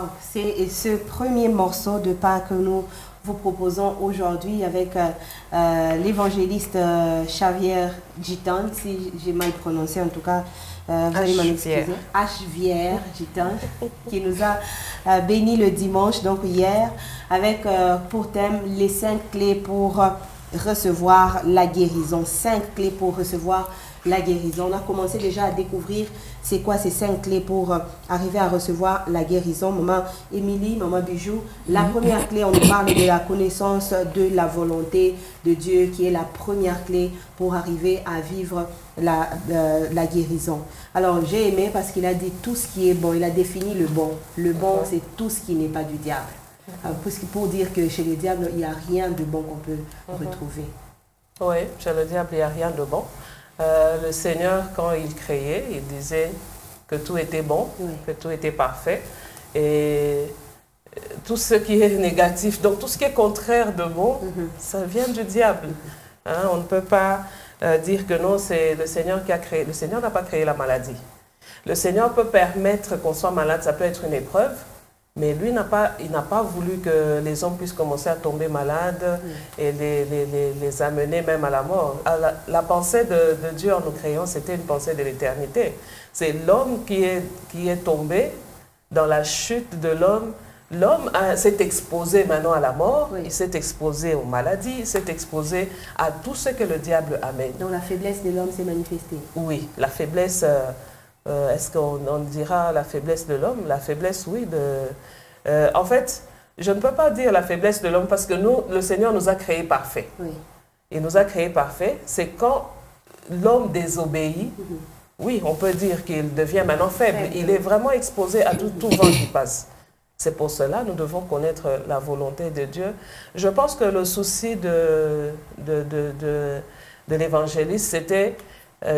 Wow, c'est ce premier morceau de pas que nous vous proposons aujourd'hui avec l'évangéliste Xavier Gitan, si j'ai mal prononcé en tout cas, vous allez m'en excuser. Xavier Gitan, qui nous a béni le dimanche, donc hier, avec pour thème les 5 clés pour recevoir la guérison. 5 clés pour recevoir la guérison. On a commencé déjà à découvrir c'est quoi ces 5 clés pour arriver à recevoir la guérison. Maman Émilie, maman Bijou, la première clé, on nous parle de la connaissance de la volonté de Dieu qui est la première clé pour arriver à vivre la guérison. Alors j'ai aimé parce qu'il a dit tout ce qui est bon, il a défini le bon. Le bon, c'est tout ce qui n'est pas du diable. Pour dire que chez le diable, il n'y a rien de bon qu'on peut retrouver. Oui, chez le diable, il n'y a rien de bon. Le Seigneur, quand il créait, il disait que tout était bon, que tout était parfait. Et tout ce qui est négatif, donc tout ce qui est contraire de bon, ça vient du diable. Hein, on ne peut pas dire que non, c'est le Seigneur qui a créé. Le Seigneur n'a pas créé la maladie. Le Seigneur peut permettre qu'on soit malade, ça peut être une épreuve. Mais lui, il n'a pas voulu que les hommes puissent commencer à tomber malades et les amener même à la mort. La pensée de Dieu en nous créant, c'était une pensée de l'éternité. C'est l'homme qui est tombé dans la chute de l'homme. L'homme s'est exposé maintenant à la mort, il s'est exposé aux maladies, il s'est exposé à tout ce que le diable amène. Donc la faiblesse de l'homme s'est manifestée. Oui, la faiblesse... est-ce qu'on dira la faiblesse de l'homme? La faiblesse, oui. En fait, je ne peux pas dire la faiblesse de l'homme parce que nous, le Seigneur nous a créés parfaits. Il nous a créés parfaits. C'est quand l'homme désobéit, oui, on peut dire qu'il devient maintenant faible. Il est vraiment exposé à tout vent qui passe. C'est pour cela que nous devons connaître la volonté de Dieu. Je pense que le souci de l'évangéliste, c'était...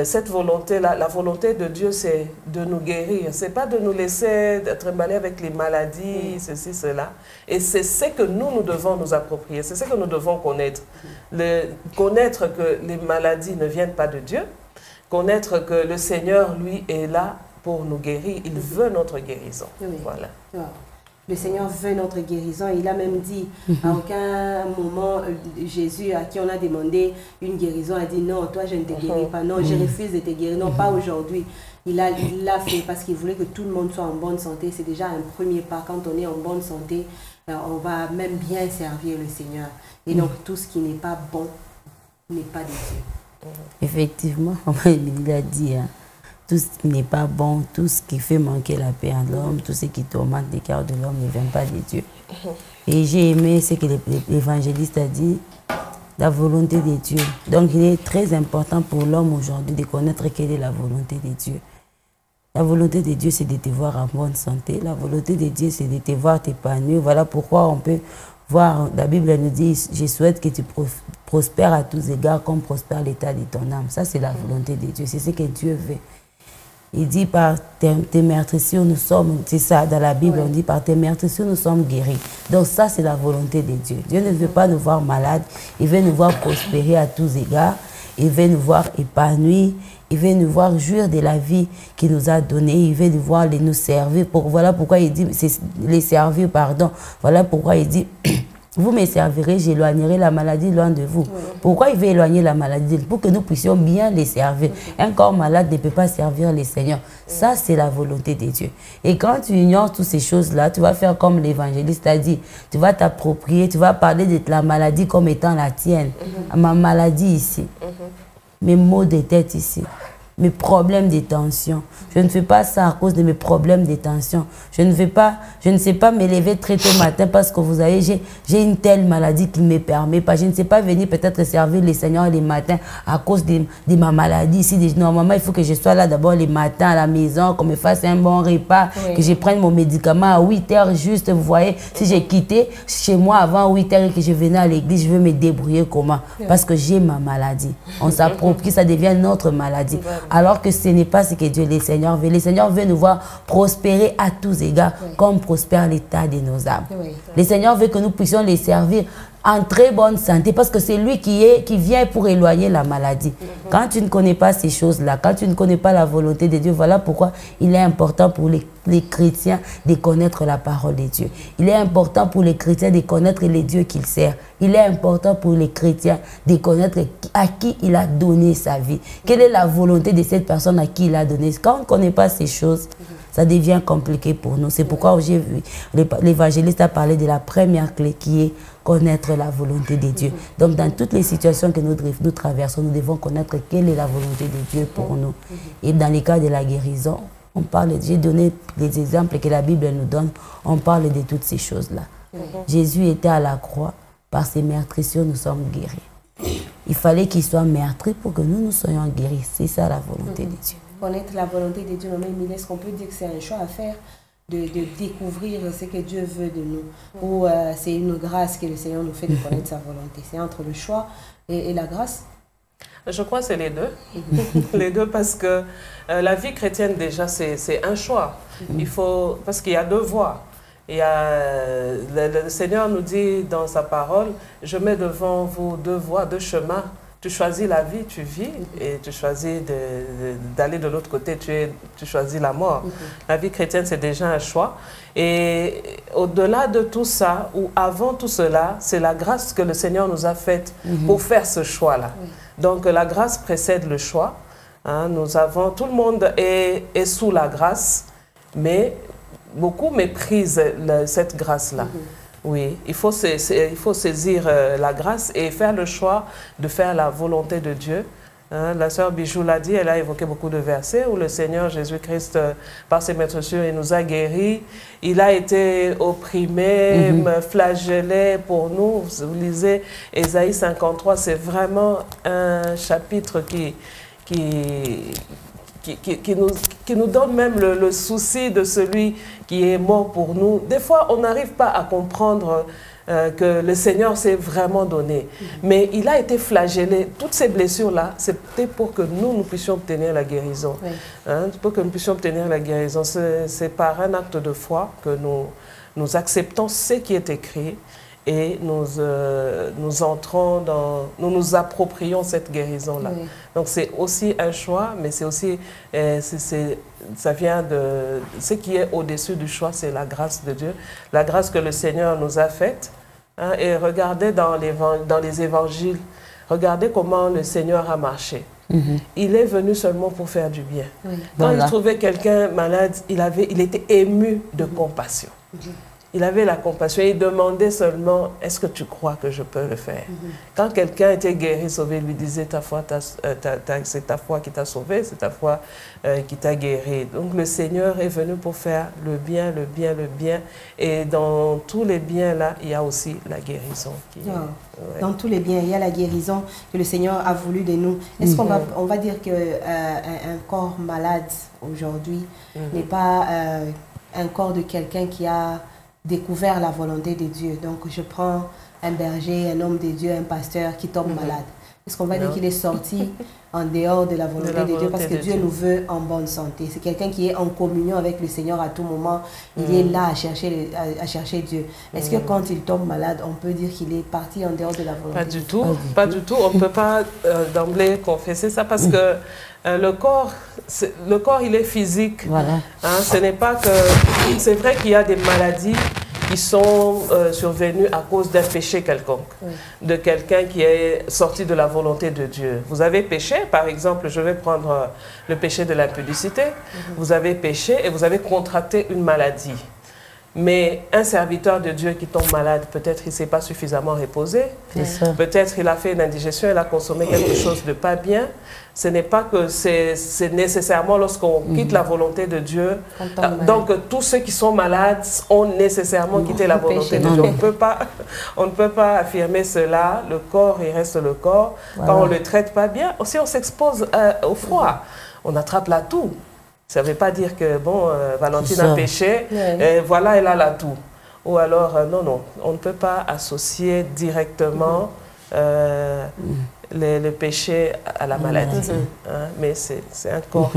cette volonté-là, la volonté de Dieu, c'est de nous guérir. Ce n'est pas de nous laisser trimballer avec les maladies, ceci, cela. Et c'est ce que nous devons nous approprier. C'est ce que nous devons connaître. Connaître que les maladies ne viennent pas de Dieu. Connaître que le Seigneur, lui, est là pour nous guérir. Il veut notre guérison. Voilà. Le Seigneur veut notre guérison. Il a même dit, à aucun moment, Jésus, à qui on a demandé une guérison, a dit non, toi je ne te guéris pas. Non, je refuse de te guérir. Non, pas aujourd'hui. Il l'a fait parce qu'il voulait que tout le monde soit en bonne santé. C'est déjà un premier pas. Quand on est en bonne santé, on va même bien servir le Seigneur. Et donc, tout ce qui n'est pas bon n'est pas de Dieu. Effectivement, il a dit, hein. Tout ce qui n'est pas bon, tout ce qui fait manquer la paix à l'homme, tout ce qui tourmente les cœurs de l'homme ne vient pas de Dieu. Et j'ai aimé ce que l'évangéliste a dit, la volonté de Dieu. Donc il est très important pour l'homme aujourd'hui de connaître quelle est la volonté de Dieu. La volonté de Dieu, c'est de te voir en bonne santé. La volonté de Dieu, c'est de te voir t'épanouir. Voilà pourquoi on peut voir, la Bible nous dit, je souhaite que tu prospères à tous égards comme prospère l'état de ton âme. Ça, c'est la volonté de Dieu. C'est ce que Dieu veut. Il dit par tes meurtrissures nous sommes, c'est ça dans la Bible, on dit par tes meurtrissures nous sommes guéris. Donc ça c'est la volonté de Dieu. Dieu ne veut pas nous voir malades, il veut nous voir prospérer à tous égards, il veut nous voir épanouis, il veut nous voir jouir de la vie qu'il nous a donnée, il veut nous voir nous servir. Voilà pourquoi il dit, les servir, pardon, voilà pourquoi il dit... Vous me servirez, j'éloignerai la maladie loin de vous. Pourquoi il veut éloigner la maladie? Pour que nous puissions bien les servir. Un corps malade ne peut pas servir le Seigneur. Ça, c'est la volonté de Dieu. Et quand tu ignores toutes ces choses-là, tu vas faire comme l'évangéliste a dit. Tu vas t'approprier, tu vas parler de la maladie comme étant la tienne. Ma maladie ici. Mes maux de tête ici. Mes problèmes de tension. Je ne fais pas ça à cause de mes problèmes de tension. Je ne sais pas me lever très tôt matin parce que vous avez, j'ai une telle maladie qui ne me permet pas. Je ne sais pas venir peut-être servir les seigneurs les matins à cause de ma maladie ici. Normalement, il faut que je sois là d'abord les matins à la maison, qu'on me fasse un bon repas, que je prenne mon médicament à 8 heures juste. Vous voyez, si j'ai quitté chez moi avant 8 heures et que je venais à l'église, je veux me débrouiller comment? Parce que j'ai ma maladie. On s'approprie, ça devient notre maladie. Alors que ce n'est pas ce que Dieu, le Seigneur veut. Le Seigneur veut nous voir prospérer à tous égards, comme prospère l'état de nos âmes. Le Seigneur veut que nous puissions les servir en très bonne santé, parce que c'est lui qui vient pour éloigner la maladie. Quand tu ne connais pas ces choses-là, quand tu ne connais pas la volonté de Dieu, voilà pourquoi il est important pour les chrétiens de connaître la parole de Dieu. Il est important pour les chrétiens de connaître les dieux qu'ils servent. Il est important pour les chrétiens de connaître à qui il a donné sa vie. Quelle est la volonté de cette personne à qui il a donné. Quand on ne connaît pas ces choses, ça devient compliqué pour nous. C'est pourquoi j'ai vu, l'évangéliste a parlé de la première clé qui est connaître la volonté de Dieu. Donc, dans toutes les situations que nous traversons, nous devons connaître quelle est la volonté de Dieu pour nous. Et dans les cas de la guérison, on parle, j'ai donné les exemples que la Bible nous donne, on parle de toutes ces choses-là. Jésus était à la croix, par ses meurtrissures, nous sommes guéris. Il fallait qu'il soit meurtri pour que nous soyons guéris. C'est ça la volonté de Dieu. Connaître la volonté de Dieu, est-ce qu'on peut dire que c'est un choix à faire de découvrir ce que Dieu veut de nous, ou c'est une grâce que le Seigneur nous fait de connaître sa volonté? C'est entre le choix et la grâce? Je crois que c'est les deux. Les deux, parce que la vie chrétienne, déjà, c'est un choix. Parce qu'il y a deux voies. Le Seigneur nous dit dans sa parole, je mets devant vous deux voies, deux chemins. Tu choisis la vie, tu vis, et tu choisis d'aller de l'autre côté, tu choisis la mort. La vie chrétienne, c'est déjà un choix. Et au-delà de tout ça, ou avant tout cela, c'est la grâce que le Seigneur nous a faite pour faire ce choix-là. Donc la grâce précède le choix. Hein, tout le monde est sous la grâce, mais beaucoup méprisent cette grâce-là. Oui, il faut saisir la grâce et faire le choix de faire la volonté de Dieu. Hein, la sœur Bijou l'a dit, elle a évoqué beaucoup de versets où le Seigneur Jésus-Christ, par ses meurtrissures, il nous a guéris. Il a été opprimé, flagellé pour nous. Vous lisez Ésaïe 53, c'est vraiment un chapitre qui nous donne même le souci de celui qui est mort pour nous. Des fois, on n'arrive pas à comprendre que le Seigneur s'est vraiment donné. Mais il a été flagellé. Toutes ces blessures-là, c'était pour que nous puissions obtenir la guérison. Hein, pour que nous puissions obtenir la guérison. C'est par un acte de foi que nous acceptons ce qui est écrit et nous entrons nous nous approprions cette guérison-là. Donc c'est aussi un choix, mais c'est aussi, ça vient de, ce qui est au-dessus du choix, c'est la grâce de Dieu, la grâce que le Seigneur nous a faite. Hein, et regardez dans les évangiles, regardez comment le Seigneur a marché. Il est venu seulement pour faire du bien. Quand il trouvait quelqu'un malade, il était ému de compassion. Il avait la compassion et il demandait seulement, est-ce que tu crois que je peux le faire? Quand quelqu'un était guéri, sauvé, il lui disait, c'est ta foi qui t'a sauvé, c'est ta foi qui t'a guéri. Donc le Seigneur est venu pour faire le bien, le bien, le bien. Et dans tous les biens là, il y a aussi la guérison. Dans tous les biens, il y a la guérison que le Seigneur a voulu de nous. Est-ce qu'on va dire qu'un corps malade aujourd'hui n'est pas un corps de quelqu'un qui a découvert la volonté de Dieu? Donc je prends un berger, un homme de Dieu, un pasteur qui tombe malade. Est-ce qu'on va dire qu'il est sorti en dehors de la volonté de Dieu parce que Dieu nous veut en bonne santé? C'est quelqu'un qui est en communion avec le Seigneur à tout moment. Il est là à chercher Dieu. Est-ce que quand il tombe malade, on peut dire qu'il est parti en dehors de la volonté? Pas du tout. Pas du tout. On ne peut pas d'emblée confesser ça parce que le corps, il est physique. Voilà. Hein, ce n'est pas que... C'est vrai qu'il y a des maladies qui sont survenues à cause d'un péché quelconque, de quelqu'un qui est sorti de la volonté de Dieu. Vous avez péché, par exemple, je vais prendre le péché de l'impudicité. Vous avez péché et vous avez contracté une maladie. Mais un serviteur de Dieu qui tombe malade, peut-être il ne s'est pas suffisamment reposé. Peut-être il a fait une indigestion, il a consommé quelque chose de pas bien. Ce n'est pas que c'est nécessairement lorsqu'on quitte la volonté de Dieu. Donc tous ceux qui sont malades ont nécessairement quitté la volonté de Dieu. On ne peut pas affirmer cela. Le corps, il reste le corps. Quand on ne le traite pas bien, aussi on s'expose au froid. On attrape la toux. Ça ne veut pas dire que, bon, Valentine a péché, et voilà, elle a la toux. Ou alors, non, on ne peut pas associer directement le péché à la maladie. Hein, mais c'est un corps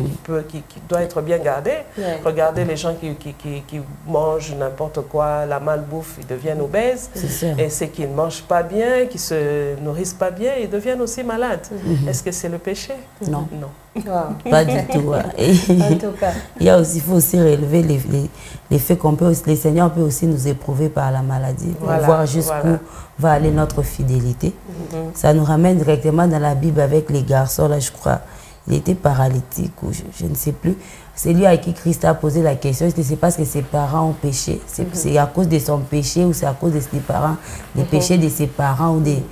qui doit être bien gardé. Regardez les gens qui mangent n'importe quoi, la malbouffe, ils deviennent obèses. Et ceux qui ne mangent pas bien, qui ne se nourrissent pas bien, ils deviennent aussi malades. Est-ce que c'est le péché? Non. Non. Wow. Pas du tout. Et En tout cas. il faut aussi relever les faits qu'on peut, le Seigneur peut aussi nous éprouver par la maladie pour voir jusqu'où va aller notre fidélité. Ça nous ramène directement dans la Bible avec les garçons, là je crois. Il était paralytique ou je ne sais plus. C'est lui à qui Christ a posé la question, est-ce que c'est parce que ses parents ont péché? C'est à cause de son péché ou c'est à cause de ses parents, des péchés de ses parents ou des...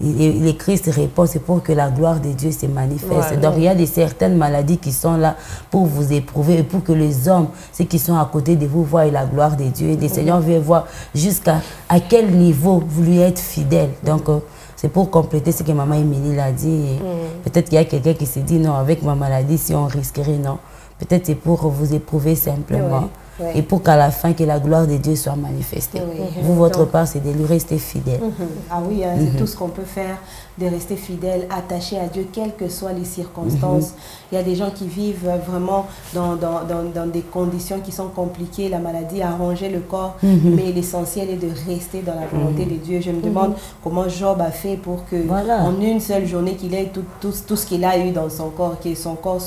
Et Christ répond, c'est pour que la gloire de Dieu se manifeste. Donc il y a certaines maladies qui sont là pour vous éprouver et pour que les hommes, ceux qui sont à côté de vous, voient la gloire de Dieu. Et le Seigneur veut voir jusqu'à quel niveau vous lui êtes fidèle. Donc c'est pour compléter ce que maman Émilie l'a dit. Peut-être qu'il y a quelqu'un qui se dit non, avec ma maladie, si on risquerait, non. Peut-être c'est pour vous éprouver simplement. Et pour qu'à la fin, que la gloire de Dieu soit manifestée. Vous, votre part, c'est de lui rester fidèle. Ah oui, hein, c'est tout ce qu'on peut faire, de rester fidèle, attaché à Dieu, quelles que soient les circonstances. Il y a des gens qui vivent vraiment dans des conditions qui sont compliquées. La maladie a rongé le corps, mais l'essentiel est de rester dans la volonté de Dieu. Je me demande comment Job a fait pour que, en une seule journée, qu'il ait tout ce qu'il a eu dans son corps, que son corps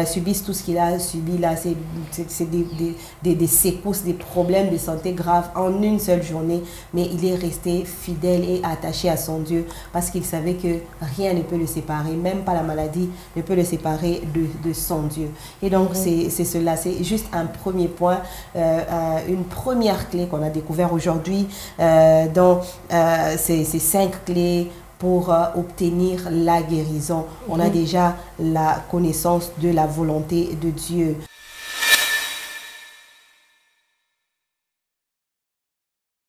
subisse tout ce qu'il a subi là. C'est des secousses, des problèmes de santé graves en une seule journée, mais il est resté fidèle et attaché à son Dieu parce qu'il savait que rien ne peut le séparer, même pas la maladie ne peut le séparer de son Dieu. Et donc c'est cela, c'est juste un premier point, une première clé qu'on a découvert aujourd'hui dans ces 5 clés pour obtenir la guérison. On a déjà la connaissance de la volonté de Dieu.